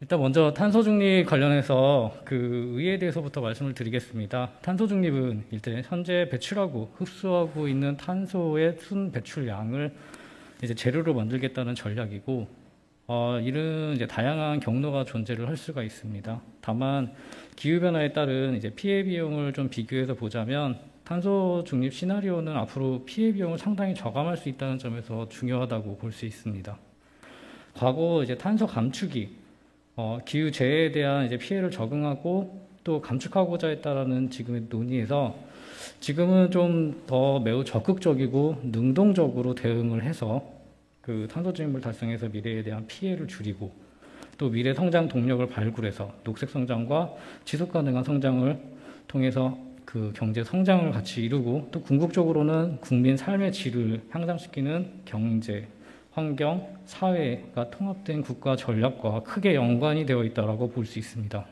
일단 먼저 탄소 중립 관련해서 그 의의에 대해서부터 말씀을 드리겠습니다. 탄소 중립은 일단 현재 배출하고 흡수하고 있는 탄소의 순 배출량을 이제 재료로 만들겠다는 전략이고, 이런 이제 다양한 경로가 존재를 할 수가 있습니다. 다만 기후 변화에 따른 이제 피해 비용을 좀 비교해서 보자면 탄소 중립 시나리오는 앞으로 피해 비용을 상당히 저감할 수 있다는 점에서 중요하다고 볼 수 있습니다. 과거 이제 탄소 감축이 기후 재해에 대한 이제 피해를 적응하고 또 감축하고자 했다라는 지금의 논의에서 지금은 좀 더 매우 적극적이고 능동적으로 대응을 해서 그 탄소 중립을 달성해서 미래에 대한 피해를 줄이고 또 미래 성장 동력을 발굴해서 녹색 성장과 지속 가능한 성장을 통해서 그 경제 성장을 같이 이루고 또 궁극적으로는 국민 삶의 질을 향상시키는 경제, 환경, 사회가 통합된 국가 전략과 크게 연관이 되어 있다고 볼 수 있습니다.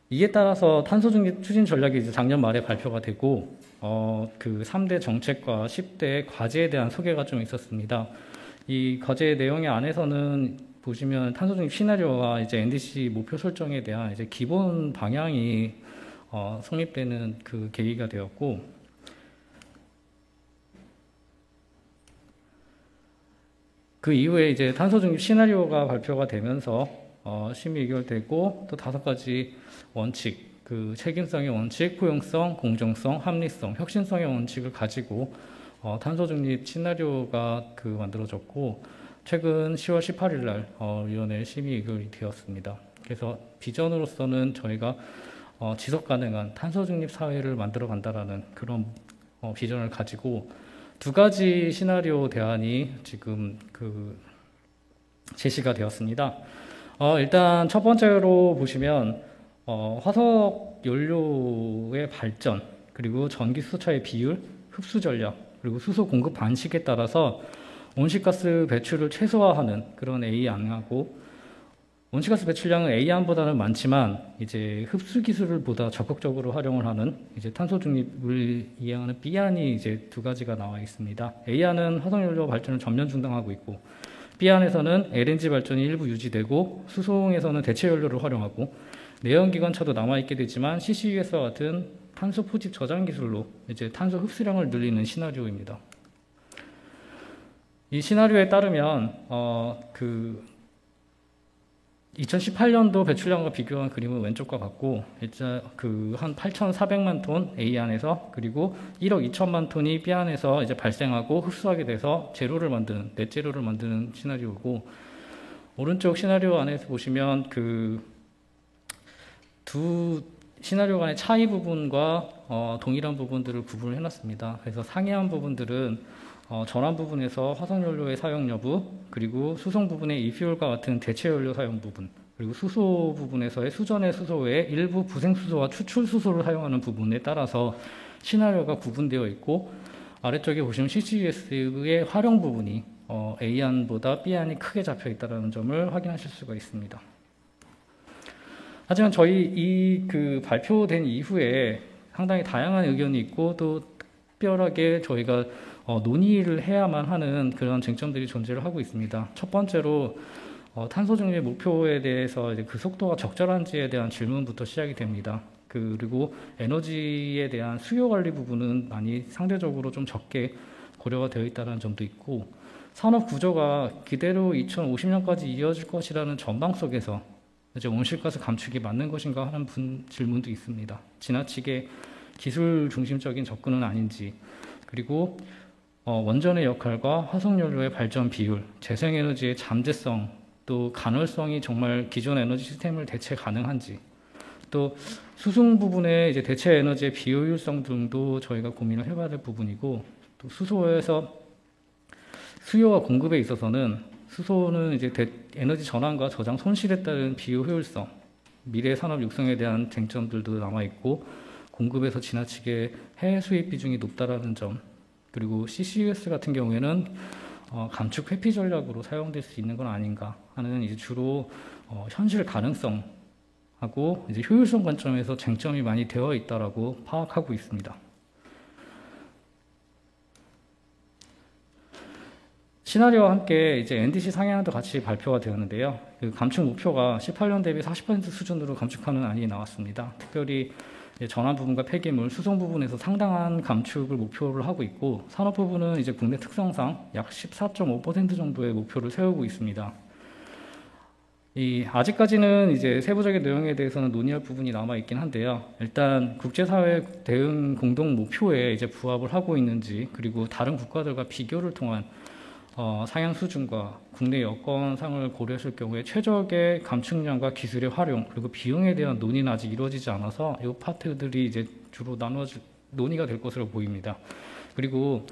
이에 따라서 탄소 중립 추진 전략이 이제 작년 말에 발표가 되고 그 3대 정책과 10대 과제에 대한 소개가 좀 있었습니다. 이 과제 내용의 안에서는 보시면 탄소 중립 시나리오와 이제 NDC 목표 설정에 대한 이제 기본 방향이 성립되는 그 계기가 되었고, 그 이후에 이제 탄소 중립 시나리오가 발표가 되면서 심의 의결되고 또 5가지 원칙, 그 책임성의 원칙, 포용성, 공정성, 합리성, 혁신성의 원칙을 가지고 탄소 중립 시나리오가 그 만들어졌고 최근 10월 18일 날 위원회 심의 의결이 되었습니다. 그래서 비전으로서는 저희가 지속 가능한 탄소 중립 사회를 만들어 간다라는 그런 비전을 가지고 2가지 시나리오 대안이 지금 그 제시가 되었습니다. 일단 첫 번째로 보시면 화석 연료의 발전, 그리고 전기 수소차의 비율, 흡수 전략, 그리고 수소 공급 방식에 따라서 온실가스 배출을 최소화하는 그런 A안하고, 온실가스 배출량은 A안보다는 많지만 이제 흡수 기술을 보다 적극적으로 활용을 하는 이제 탄소 중립을 이행하는 B안이 이제 2가지가 나와 있습니다. A안은 화석연료 발전을 전면 중단하고 있고, B안에서는 LNG 발전이 일부 유지되고 수송에서는 대체 연료를 활용하고 내연기관차도 남아있게 되지만 CCUS와 같은 탄소 포집 저장 기술로 이제 탄소 흡수량을 늘리는 시나리오입니다. 이 시나리오에 따르면 그 2018년도 배출량과 비교한 그림은 왼쪽과 같고, 일단 그 한 8,400만 톤 A안에서 그리고 1억 2천만 톤이 B안에서 이제 발생하고 흡수하게 돼서 제로를 만드는, 넷 제로를 만드는 시나리오고, 오른쪽 시나리오 안에서 보시면 그 두 시나리오 간의 차이 부분과 동일한 부분들을 구분을 해놨습니다. 그래서 상이한 부분들은 전환 부분에서 화석연료의 사용 여부, 그리고 수송 부분의 이퓨얼과 같은 대체 연료 사용 부분, 그리고 수소 부분에서의 수전의 수소 외에 일부 부생수소와 추출수소를 사용하는 부분에 따라서 시나리오가 구분되어 있고, 아래쪽에 보시면 CCUS의 활용 부분이 A안보다 B안이 크게 잡혀 있다는 점을 확인하실 수가 있습니다. 하지만 저희 이 그 발표된 이후에 상당히 다양한 의견이 있고 또 특별하게 저희가 논의를 해야만 하는 그런 쟁점들이 존재를 하고 있습니다. 첫 번째로 탄소 중립 목표에 대해서 이제 그 속도가 적절한지에 대한 질문부터 시작이 됩니다. 그리고 에너지에 대한 수요 관리 부분은 많이 상대적으로 좀 적게 고려가 되어 있다는 점도 있고, 산업 구조가 그대로 2050년까지 이어질 것이라는 전망 속에서 이제 온실가스 감축이 맞는 것인가 하는 질문도 있습니다. 지나치게 기술 중심적인 접근은 아닌지, 그리고 원전의 역할과 화석연료의 발전 비율, 재생에너지의 잠재성, 또 간헐성이 정말 기존 에너지 시스템을 대체 가능한지, 또 수송 부분의 이제 대체 에너지의 비효율성 등도 저희가 고민을 해봐야 될 부분이고, 또 수소에서 수요와 공급에 있어서는 수소는 이제 에너지 전환과 저장 손실에 따른 비효율성, 미래 산업 육성에 대한 쟁점들도 남아있고, 공급에서 지나치게 해외 수입 비중이 높다라는 점, 그리고 CCUS 같은 경우에는 감축 회피 전략으로 사용될 수 있는 건 아닌가 하는 이제 주로 현실 가능성하고 이제 효율성 관점에서 쟁점이 많이 되어 있다라고 파악하고 있습니다. 시나리오와 함께 이제 NDC 상향도 같이 발표가 되었는데요. 그 감축 목표가 18년 대비 40% 수준으로 감축하는 안이 나왔습니다. 특별히 이제 전환 부분과 폐기물, 수송 부분에서 상당한 감축을 목표를 하고 있고, 산업 부분은 이제 국내 특성상 약 14.5% 정도의 목표를 세우고 있습니다. 아직까지는 이제 세부적인 내용에 대해서는 논의할 부분이 남아 있긴 한데요. 일단 국제사회 대응 공동 목표에 이제 부합을 하고 있는지, 그리고 다른 국가들과 비교를 통한 상향 수준과 국내 여건상을 고려했을 경우에 최적의 감축량과 기술의 활용, 그리고 비용에 대한 논의는 아직 이루어지지 않아서 이 파트들이 이제 주로 논의가 될 것으로 보입니다. 그리고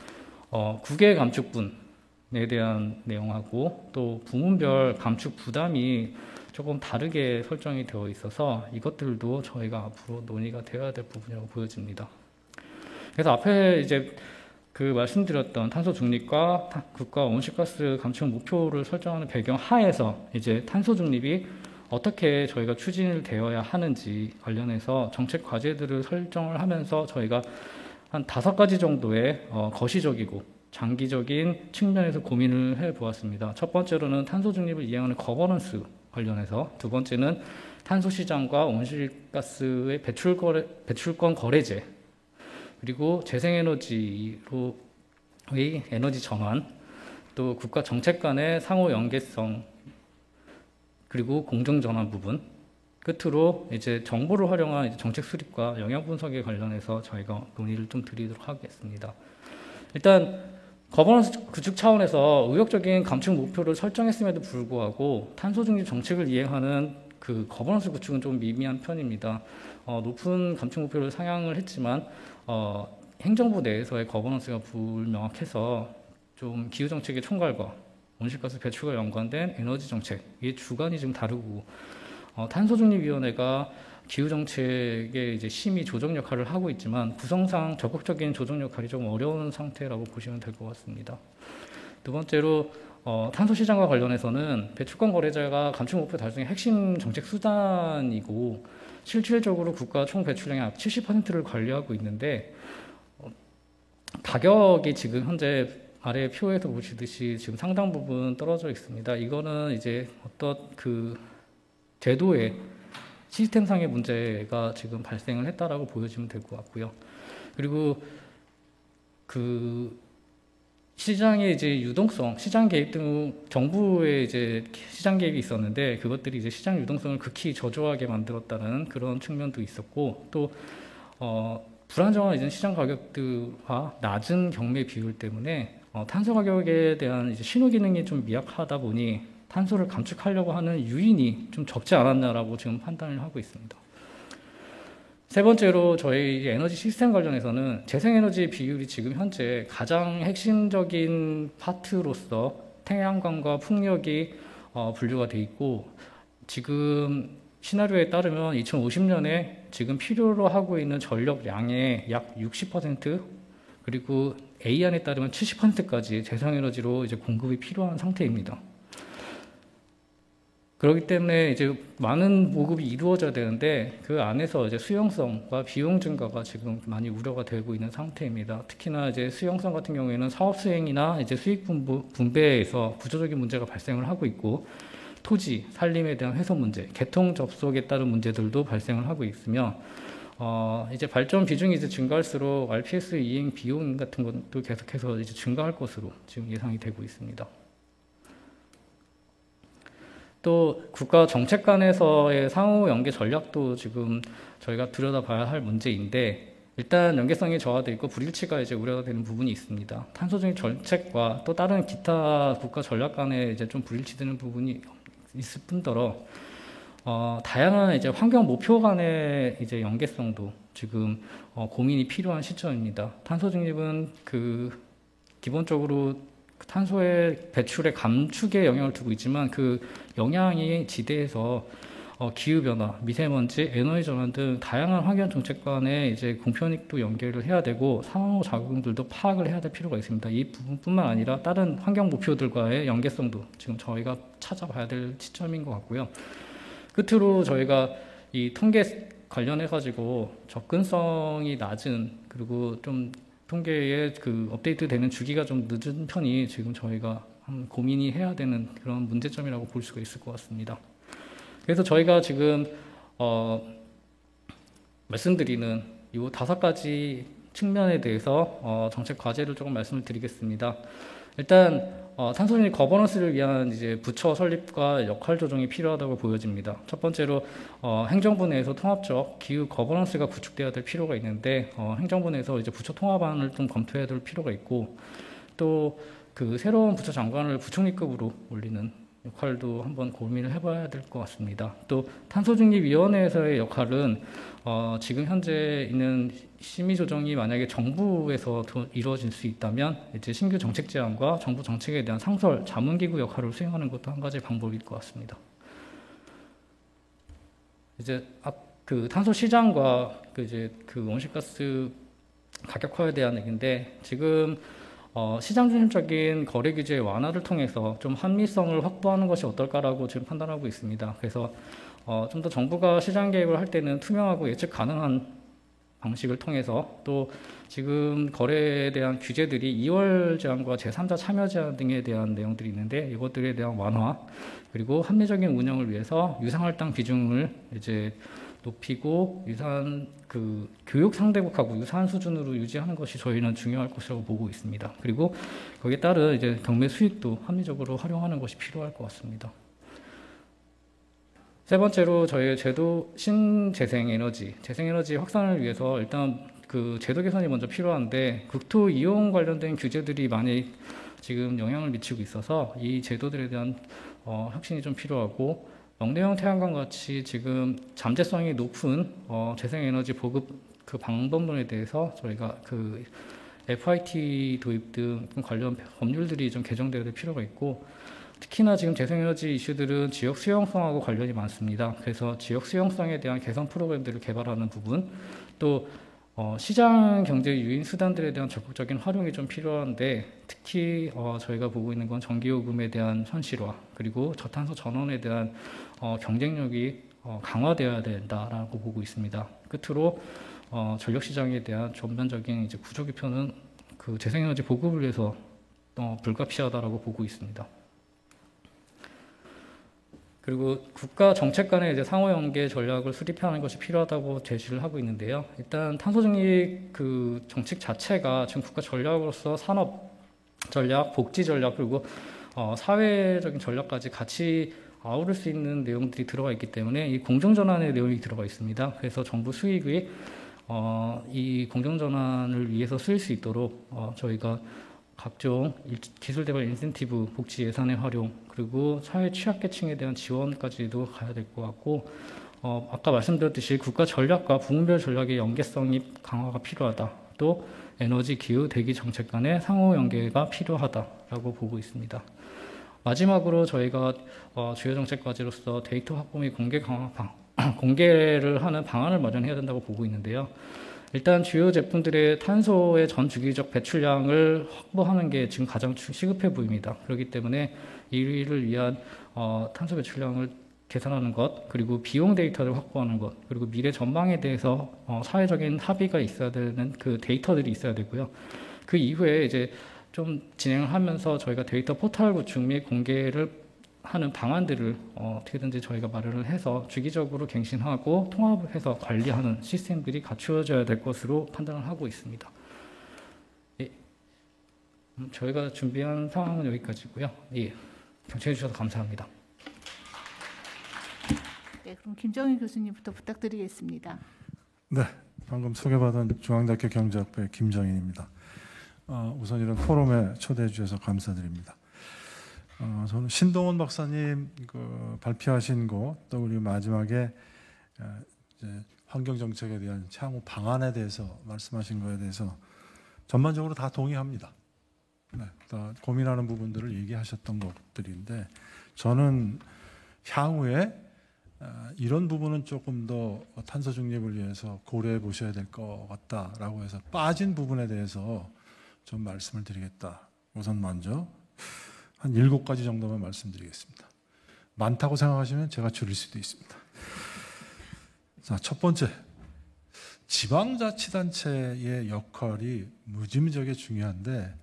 국외 감축분에 대한 내용하고 또 부문별 감축 부담이 조금 다르게 설정이 되어 있어서 이것들도 저희가 앞으로 논의가 되어야 될 부분이라고 보여집니다. 그래서 앞에 이제 말씀드렸던 탄소 중립과 국가 온실가스 감축 목표를 설정하는 배경 하에서 이제 탄소 중립이 어떻게 저희가 추진을 되어야 하는지 관련해서 정책 과제들을 설정을 하면서 저희가 한 5가지 정도의 거시적이고 장기적인 측면에서 고민을 해보았습니다. 첫 번째로는 탄소 중립을 이행하는 거버넌스 관련해서, 두 번째는 탄소 시장과 온실가스의 배출권 거래제, 그리고 재생에너지로의 에너지 전환, 또 국가 정책 간의 상호 연계성, 그리고 공정 전환 부분, 끝으로 이제 정보를 활용한 이제 정책 수립과 영향 분석에 관련해서 저희가 논의를 좀 드리도록 하겠습니다. 일단 거버넌스 구축 차원에서 의욕적인 감축 목표를 설정했음에도 불구하고 탄소 중립 정책을 이행하는 그 거버넌스 구축은 좀 미미한 편입니다. 높은 감축 목표를 상향을 했지만 행정부 내에서의 거버넌스가 불명확해서 좀 기후정책의 총괄과 온실가스 배출과 연관된 에너지 정책의 주관이 좀 다르고, 탄소중립위원회가 기후정책의 이제 심의 조정 역할을 하고 있지만 구성상 적극적인 조정 역할이 좀 어려운 상태라고 보시면 될 것 같습니다. 두 번째로 탄소 시장과 관련해서는 배출권 거래제가 감축 목표 달성의 핵심 정책 수단이고, 실질적으로 국가 총 배출량의 약 70%를 관리하고 있는데, 가격이 지금 현재 아래 표에서 보시듯이 지금 상당 부분 떨어져 있습니다. 이거는 이제 어떤 제도의 시스템상의 문제가 지금 발생을 했다라고 보여지면 될 것 같고요. 그리고 시장의 이제 유동성, 시장 개입 등 정부의 이제 시장 개입이 있었는데 그것들이 이제 시장 유동성을 극히 저조하게 만들었다는 그런 측면도 있었고, 또 불안정한 이제 시장 가격들과 낮은 경매 비율 때문에 탄소 가격에 대한 이제 신호 기능이 좀 미약하다 보니 탄소를 감축하려고 하는 유인이 좀 적지 않았나라고 지금 판단을 하고 있습니다. 세 번째로 저희 에너지 시스템 관련해서는 재생에너지 비율이 지금 현재 가장 핵심적인 파트로서 태양광과 풍력이 분류가 돼 있고, 지금 시나리오에 따르면 2050년에 지금 필요로 하고 있는 전력량의 약 60%, 그리고 A안에 따르면 70%까지 재생에너지로 이제 공급이 필요한 상태입니다. 그렇기 때문에 이제 많은 보급이 이루어져야 되는데 그 안에서 이제 수용성과 비용 증가가 지금 많이 우려가 되고 있는 상태입니다. 특히나 이제 수용성 같은 경우에는 사업 수행이나 이제 수익 분배에서 구조적인 문제가 발생을 하고 있고, 토지, 산림에 대한 훼손 문제, 개통 접속에 따른 문제들도 발생을 하고 있으며, 이제 발전 비중이 이제 증가할수록 RPS 이행 비용 같은 것도 계속해서 이제 증가할 것으로 지금 예상이 되고 있습니다. 또 국가 정책 간에서의 상호 연계 전략도 지금 저희가 들여다봐야 할 문제인데, 일단 연계성이 저하되어 있고 불일치가 이제 우려가 되는 부분이 있습니다. 탄소 중립 정책과 또 다른 기타 국가 전략 간에 이제 좀 불일치되는 부분이 있을 뿐더러 다양한 이제 환경 목표 간의 이제 연계성도 지금 고민이 필요한 시점입니다. 탄소 중립은 기본적으로 탄소의 배출의 감축에 영향을 두고 있지만 그 영향이 지대에서 기후변화, 미세먼지, 에너지 전환 등 다양한 환경 정책 간에 이제 공편익도 연계를 해야 되고 상호작용들도 파악을 해야 될 필요가 있습니다. 이 부분뿐만 아니라 다른 환경 목표들과의 연계성도 지금 저희가 찾아봐야 될 시점인 것 같고요. 끝으로 저희가 이 통계 관련해 가지고 접근성이 낮은, 그리고 좀 통계의 업데이트 되는 주기가 좀 늦은 편이 지금 저희가 고민이 해야 되는 그런 문제점이라고 볼 수가 있을 것 같습니다. 그래서 저희가 지금 말씀드리는 이 5가지 측면에 대해서 정책 과제를 조금 말씀을 드리겠습니다. 일단 탄소중립 거버넌스를 위한 이제 부처 설립과 역할 조정이 필요하다고 보여집니다. 첫 번째로 행정부 내에서 통합적 기후 거버넌스가 구축되어야 될 필요가 있는데 행정부 내에서 이제 부처 통합안을 좀 검토해야 될 필요가 있고, 또 그 새로운 부처 장관을 부총리급으로 올리는 역할도 한번 고민을 해봐야 될 것 같습니다. 또 탄소중립위원회에서의 역할은 지금 현재 있는 심의 조정이 만약에 정부에서 이루어질 수 있다면 이제 신규 정책 제안과 정부 정책에 대한 상설, 자문기구 역할을 수행하는 것도 한 가지 방법일 것 같습니다. 이제 그 탄소 시장과 그 온실가스 가격화에 대한 얘기인데, 지금 시장 중심적인 거래 규제 완화를 통해서 좀 합리성을 확보하는 것이 어떨까라고 지금 판단하고 있습니다. 그래서 좀 더 정부가 시장 개입을 할 때는 투명하고 예측 가능한 방식을 통해서, 또 지금 거래에 대한 규제들이 2월 제한과 제3자 참여 제한 등에 대한 내용들이 있는데, 이것들에 대한 완화, 그리고 합리적인 운영을 위해서 유상할당 비중을 이제 높이고 교육 상대국하고 유사한 수준으로 유지하는 것이 저희는 중요할 것이라고 보고 있습니다. 그리고 거기에 따른 이제 경매 수익도 합리적으로 활용하는 것이 필요할 것 같습니다. 세 번째로 저희의 제도 재생에너지 확산을 위해서 일단 그 제도 개선이 먼저 필요한데, 국토 이용 관련된 규제들이 많이 지금 영향을 미치고 있어서 이 제도들에 대한 혁신이 좀 필요하고, 영대형 태양광 같이 지금 잠재성이 높은 재생에너지 보급 그 방법론에 대해서 저희가 그 FIT 도입 등 관련 법률들이 좀 개정되어야 될 필요가 있고, 특히나 지금 재생에너지 이슈들은 지역 수용성하고 관련이 많습니다. 그래서 지역 수용성에 대한 개선 프로그램들을 개발하는 부분, 또 시장 경제 유인 수단들에 대한 적극적인 활용이 좀 필요한데, 특히 저희가 보고 있는 건 전기요금에 대한 현실화, 그리고 저탄소 전원에 대한 경쟁력이 강화되어야 된다라고 보고 있습니다. 끝으로 전력시장에 대한 전반적인 이제 구조 개편은 그 재생에너지 보급을 위해서 불가피하다라고 보고 있습니다. 그리고 국가 정책 간의 이제 상호 연계 전략을 수립하는 것이 필요하다고 제시를 하고 있는데요. 일단 탄소중립 그 정책 자체가 지금 국가 전략으로서 산업 전략, 복지 전략, 그리고 사회적인 전략까지 같이 아우를 수 있는 내용들이 들어가 있기 때문에 이 공정전환의 내용이 들어가 있습니다. 그래서 정부 수익이 이 공정전환을 위해서 쓰일 수 있도록 저희가 각종 기술개발 인센티브, 복지 예산의 활용, 그리고 사회 취약계층에 대한 지원까지도 가야 될 것 같고, 아까 말씀드렸듯이 국가 전략과 부문별 전략의 연계성이 강화가 필요하다. 또 에너지, 기후, 대기 정책 간의 상호 연계가 필요하다라고 보고 있습니다. 마지막으로 저희가 주요 정책 과제로서 데이터 확보 및 공개를 하는 방안을 마련해야 된다고 보고 있는데요. 일단 주요 제품들의 탄소의 전 주기적 배출량을 확보하는 게 지금 가장 시급해 보입니다. 그렇기 때문에 이를 위한 탄소 배출량을 계산하는 것, 그리고 비용 데이터를 확보하는 것, 그리고 미래 전망에 대해서 사회적인 합의가 있어야 되는 그 데이터들이 있어야 되고요. 그 이후에 이제 좀 진행을 하면서 저희가 데이터 포털 구축 및 공개를 하는 방안들을 어떻게든지 저희가 마련을 해서 주기적으로 갱신하고 통합해서 관리하는 시스템들이 갖추어져야 될 것으로 판단을 하고 있습니다. 예. 저희가 준비한 상황은 여기까지고요. 예. 경청해 주셔서 감사합니다. 네, 그럼 김정인 교수님부터 부탁드리겠습니다. 네, 방금 소개받은 중앙대학교 경제학부의 김정인입니다. 우선 이런 포럼에 초대해 주셔서 감사드립니다. 저는 신동원 박사님 발표하신 거, 또 우리 마지막에 이제 환경 정책에 대한 향후 방안에 대해서 말씀하신 거에 대해서 전반적으로 다 동의합니다. 네, 다 고민하는 부분들을 얘기하셨던 것들인데, 저는 향후에 이런 부분은 조금 더 탄소 중립을 위해서 고려해 보셔야 될 것 같다라고 해서 빠진 부분에 대해서 좀 말씀을 드리겠다. 우선 먼저 한 7가지 정도만 말씀드리겠습니다. 많다고 생각하시면 제가 줄일 수도 있습니다. 자, 첫 번째, 지방자치단체의 역할이 무지무지하게 중요한데,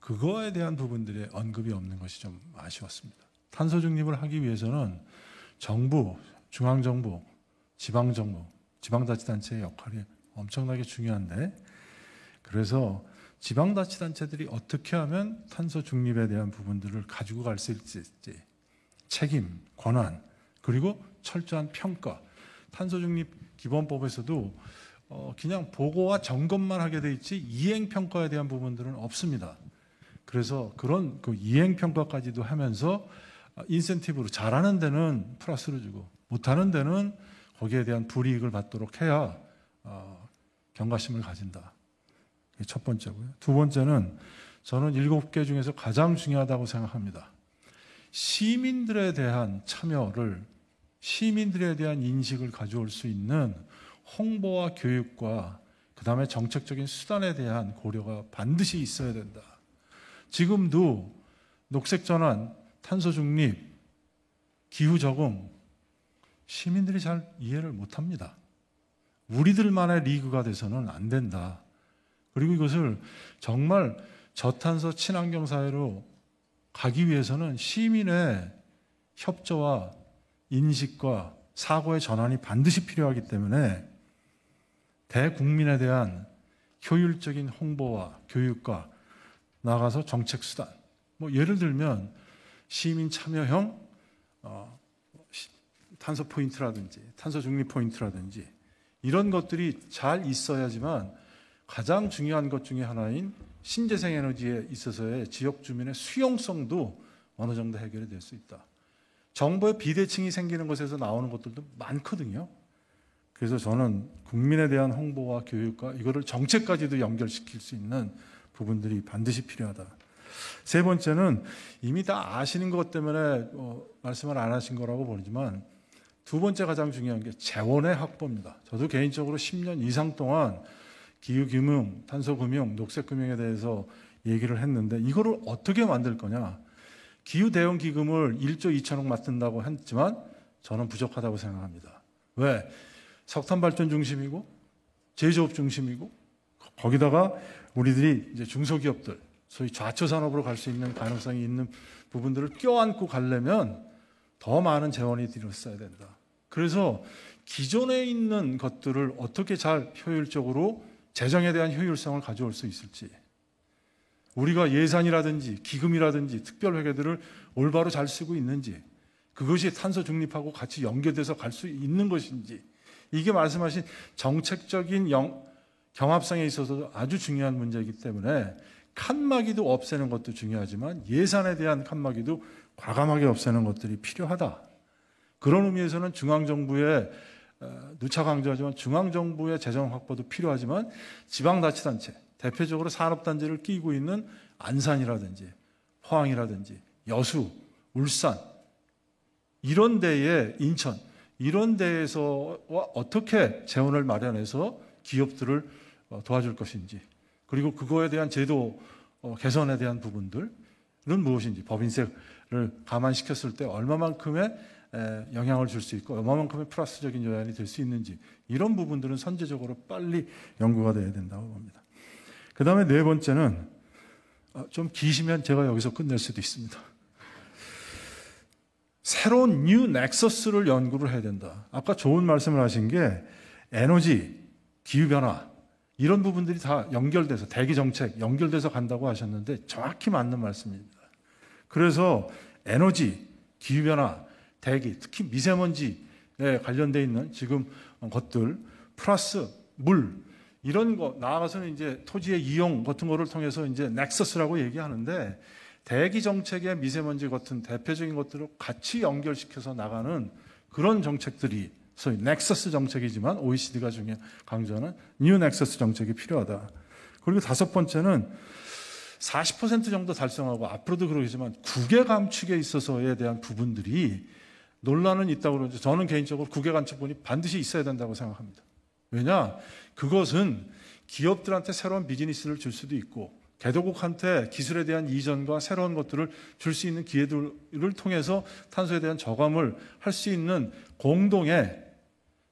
그거에 대한 부분들의 언급이 없는 것이 좀 아쉬웠습니다. 탄소 중립을 하기 위해서는 정부, 중앙정부, 지방정부, 지방자치단체의 역할이 엄청나게 중요한데, 그래서 지방자치단체들이 어떻게 하면 탄소 중립에 대한 부분들을 가지고 갈 수 있을지, 책임, 권한, 그리고 철저한 평가. 탄소 중립 기본법에서도 그냥 보고와 점검만 하게 돼 있지 이행 평가에 대한 부분들은 없습니다. 그래서 그런 그 이행 평가까지도 하면서 인센티브로 잘하는 데는 플러스를 주고 못하는 데는 거기에 대한 불이익을 받도록 해야 경각심을 가진다. 이게 첫 번째고요. 두 번째는 저는 7개 중에서 가장 중요하다고 생각합니다. 시민들에 대한 참여를, 시민들에 대한 인식을 가져올 수 있는 홍보와 교육과 그다음에 정책적인 수단에 대한 고려가 반드시 있어야 된다. 지금도 녹색전환, 탄소중립, 기후적응 시민들이 잘 이해를 못합니다. 우리들만의 리그가 돼서는 안 된다. 그리고 이것을 정말 저탄소 친환경 사회로 가기 위해서는 시민의 협조와 인식과 사고의 전환이 반드시 필요하기 때문에 대국민에 대한 효율적인 홍보와 교육과 나아가서 정책 수단, 뭐 예를 들면 시민 참여형 탄소 포인트라든지 탄소 중립 포인트라든지 이런 것들이 잘 있어야지만 가장 중요한 것 중에 하나인 신재생 에너지에 있어서의 지역 주민의 수용성도 어느 정도 해결이 될 수 있다. 정부의 비대칭이 생기는 것에서 나오는 것들도 많거든요. 그래서 저는 국민에 대한 홍보와 교육과 이거를 정책까지도 연결시킬 수 있는 부분들이 반드시 필요하다. 세 번째는 이미 다 아시는 것 때문에 말씀을 안 하신 거라고 보지만 두 번째 가장 중요한 게 재원의 확보입니다. 저도 개인적으로 10년 이상 동안 기후금융, 탄소금융, 녹색금융에 대해서 얘기를 했는데 이거를 어떻게 만들 거냐. 기후대응기금을 1조 2천억 맡는다고 했지만 저는 부족하다고 생각합니다. 왜? 석탄발전 중심이고 제조업 중심이고 거기다가 우리들이 이제 중소기업들 소위 좌초산업으로 갈 수 있는 가능성이 있는 부분들을 껴안고 가려면 더 많은 재원이 들었어야 된다. 그래서 기존에 있는 것들을 어떻게 잘 효율적으로 재정에 대한 효율성을 가져올 수 있을지, 우리가 예산이라든지 기금이라든지 특별회계들을 올바로 잘 쓰고 있는지, 그것이 탄소 중립하고 같이 연계돼서 갈 수 있는 것인지, 이게 말씀하신 정책적인 경합성에 있어서 아주 중요한 문제이기 때문에 칸막이도 없애는 것도 중요하지만 예산에 대한 칸막이도 과감하게 없애는 것들이 필요하다. 그런 의미에서는 중앙정부의 누차 강조하지만 중앙정부의 재정 확보도 필요하지만 지방자치단체, 대표적으로 산업단지를 끼고 있는 안산이라든지 포항이라든지 여수, 울산 이런 데에 인천 이런 데에서 어떻게 재원을 마련해서 기업들을 도와줄 것인지, 그리고 그거에 대한 제도 개선에 대한 부분들은 무엇인지, 법인세를 감안시켰을 때 얼마만큼의 영향을 줄 수 있고 얼마만큼의 플러스적인 요인이 될 수 있는지, 이런 부분들은 선제적으로 빨리 연구가 돼야 된다고 봅니다. 그 다음에 네 번째는 좀 기시면 제가 여기서 끝낼 수도 있습니다. 새로운 뉴 넥서스를 연구를 해야 된다. 아까 좋은 말씀을 하신 게 에너지, 기후변화 이런 부분들이 다 연결돼서 대기정책 연결돼서 간다고 하셨는데 정확히 맞는 말씀입니다. 그래서 에너지, 기후변화, 대기, 특히 미세먼지에 관련돼 있는 지금 것들 플러스 물 이런 거 나아가서는 이제 토지의 이용 같은 거를 통해서 이제 넥서스라고 얘기하는데 대기 정책의 미세먼지 같은 대표적인 것들을 같이 연결시켜서 나가는 그런 정책들이 소위 넥서스 정책이지만 OECD가 강조하는 뉴 넥서스 정책이 필요하다. 그리고 다섯 번째는 40% 정도 달성하고 앞으로도 그러겠지만 국외 감축에 있어서에 대한 부분들이 논란은 있다고 그러죠. 저는 개인적으로 국외 감축분이 반드시 있어야 된다고 생각합니다. 왜냐? 그것은 기업들한테 새로운 비즈니스를 줄 수도 있고 개도국한테 기술에 대한 이전과 새로운 것들을 줄 수 있는 기회들을 통해서 탄소에 대한 저감을 할 수 있는 공동의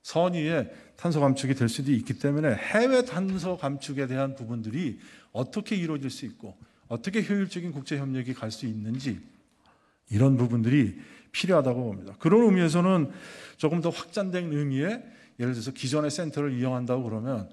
선의의 탄소 감축이 될 수도 있기 때문에 해외 탄소 감축에 대한 부분들이 어떻게 이루어질 수 있고 어떻게 효율적인 국제 협력이 갈 수 있는지 이런 부분들이 필요하다고 봅니다. 그런 의미에서는 조금 더 확장된 의미의 예를 들어서 기존의 센터를 이용한다고 그러면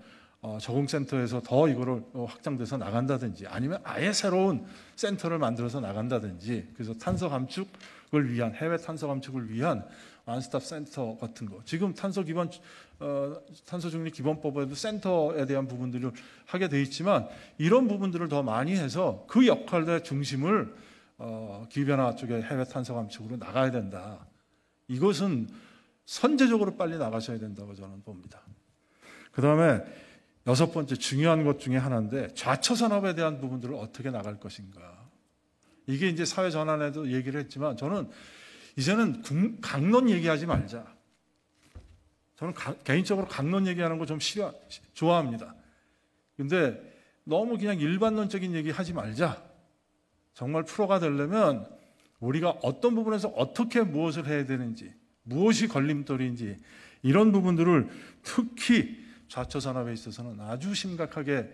적응센터에서 더 이거를 확장돼서 나간다든지 아니면 아예 새로운 센터를 만들어서 나간다든지 그래서 탄소 감축을 위한 해외 탄소 감축을 위한 원스톱 센터 같은 거 지금 탄소 중립 기본법에도 센터에 대한 부분들을 하게 돼 있지만 이런 부분들을 더 많이 해서 그 역할의 중심을 기후변화 쪽에 해외 탄소 감축으로 나가야 된다. 이것은 선제적으로 빨리 나가셔야 된다고 저는 봅니다. 그 다음에 6번째 중요한 것 중에 하나인데 좌초 산업에 대한 부분들을 어떻게 나갈 것인가. 이게 이제 사회 전환에도 얘기를 했지만 저는 이제는 강론 얘기하지 말자. 저는 개인적으로 강론 얘기하는 거 좀 좋아합니다. 근데 너무 그냥 일반론적인 얘기 하지 말자. 정말 프로가 되려면 우리가 어떤 부분에서 어떻게 무엇을 해야 되는지, 무엇이 걸림돌인지 이런 부분들을 특히 좌초 산업에 있어서는 아주 심각하게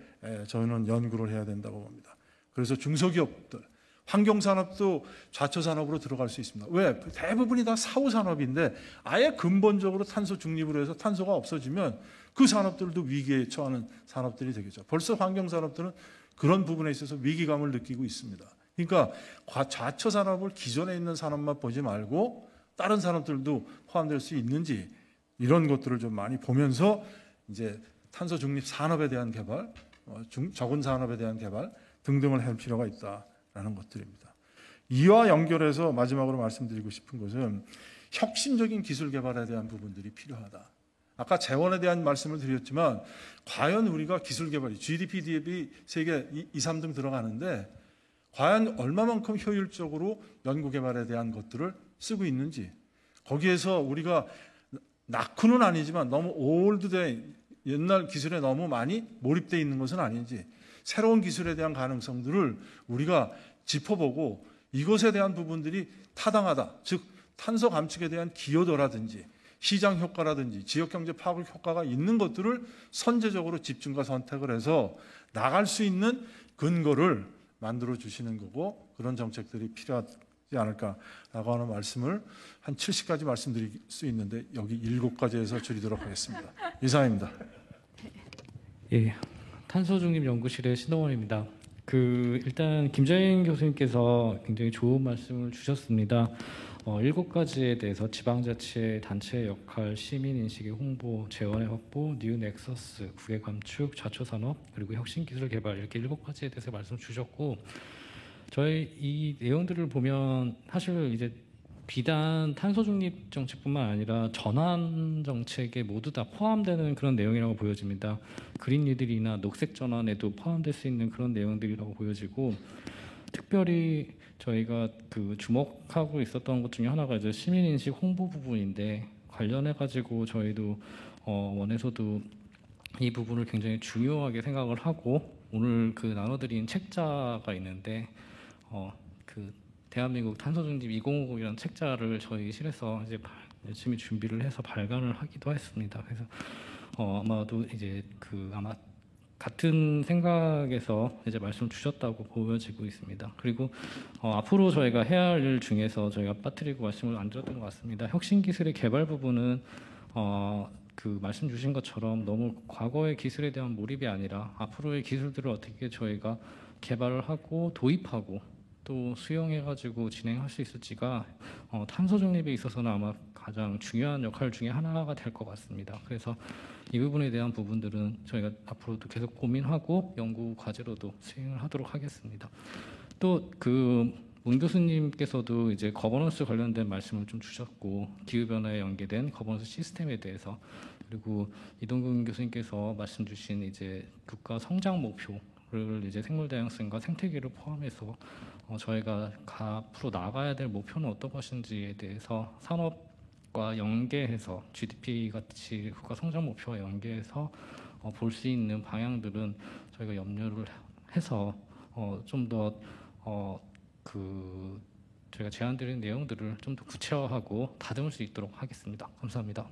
저희는 연구를 해야 된다고 봅니다. 그래서 중소기업들, 환경산업도 좌초 산업으로 들어갈 수 있습니다. 왜? 대부분이 다 사후 산업인데 아예 근본적으로 탄소 중립으로 해서 탄소가 없어지면 그 산업들도 위기에 처하는 산업들이 되겠죠. 벌써 환경산업들은 그런 부분에 있어서 위기감을 느끼고 있습니다. 그러니까 좌초 산업을 기존에 있는 산업만 보지 말고 다른 산업들도 포함될 수 있는지 이런 것들을 좀 많이 보면서 이제 탄소 중립 산업에 대한 개발, 적은 산업에 대한 개발 등등을 할 필요가 있다라는 것들입니다. 이와 연결해서 마지막으로 말씀드리고 싶은 것은 혁신적인 기술 개발에 대한 부분들이 필요하다. 아까 재원에 대한 말씀을 드렸지만 과연 우리가 기술 개발이 GDP 대비 세계 2, 3등 들어가는데 과연 얼마만큼 효율적으로 연구 개발에 대한 것들을 쓰고 있는지 거기에서 우리가 낙후는 아니지만 너무 올드된 옛날 기술에 너무 많이 몰입되어 있는 것은 아닌지 새로운 기술에 대한 가능성들을 우리가 짚어보고 이것에 대한 부분들이 타당하다. 즉 탄소 감축에 대한 기여도라든지 시장 효과라든지 지역경제 파급 효과가 있는 것들을 선제적으로 집중과 선택을 해서 나갈 수 있는 근거를 만들어 주시는 거고 그런 정책들이 필요하지 않을까라고 하는 말씀을 한 70가지 말씀드릴 수 있는데 여기 7가지에서 줄이도록 하겠습니다. 이상입니다. 예, 탄소중립연구실의 신동원입니다. 일단 김정인 교수님께서 굉장히 좋은 말씀을 주셨습니다. 7가지에 대해서 지방자치의 단체의 역할, 시민인식의 홍보, 재원의 확보, 뉴 넥서스, 국외 감축, 좌초산업, 그리고 혁신기술 개발 이렇게 7가지에 대해서 말씀 주셨고 저희 이 내용들을 보면 사실 이제 비단 탄소중립 정책뿐만 아니라 전환 정책에 모두 다 포함되는 그런 내용이라고 보여집니다. 그린 뉴딜이나 녹색 전환에도 포함될 수 있는 그런 내용들이라고 보여지고 특별히 저희가 주목하고 있었던 것 중에 하나가 이제 시민인식 홍보 부분인데 관련해 가지고 저희도 원에서도 이 부분을 굉장히 중요하게 생각을 하고 오늘 나눠드린 책자가 있는데 대한민국 탄소중립 2050이라는 책자를 저희 실에서 이제 열심히 준비를 해서 발간을 하기도 했습니다. 그래서 아마도 이제 아마 같은 생각에서 이제 말씀 주셨다고 보여지고 있습니다. 그리고 앞으로 저희가 해야 할 일 중에서 저희가 빠뜨리고 말씀을 안 드렸던 것 같습니다. 혁신기술의 개발 부분은 말씀 주신 것처럼 너무 과거의 기술에 대한 몰입이 아니라 앞으로의 기술들을 어떻게 저희가 개발을 하고 도입하고 또 수용해가지고 진행할 수 있을지가 탄소 중립에 있어서는 아마 가장 중요한 역할 중에 하나가 될 것 같습니다. 그래서 이 부분에 대한 부분들은 저희가 앞으로도 계속 고민하고 연구 과제로도 수행을 하도록 하겠습니다. 또 문 교수님께서도 이제 거버넌스 관련된 말씀을 좀 주셨고 기후 변화에 연계된 거버넌스 시스템에 대해서 그리고 이동근 교수님께서 말씀 주신 이제 국가 성장 목표를 이제 생물 다양성과 생태계를 포함해서 저희가 앞으로 나가야 될 목표는 어떤 것인지에 대해서 산업과 연계해서 GDP 같이 국가 성장 목표와 연계해서 볼 수 있는 방향들은 저희가 염려를 해서 좀 더 저희가 제안드린 내용들을 좀 더 구체화하고 다듬을 수 있도록 하겠습니다. 감사합니다.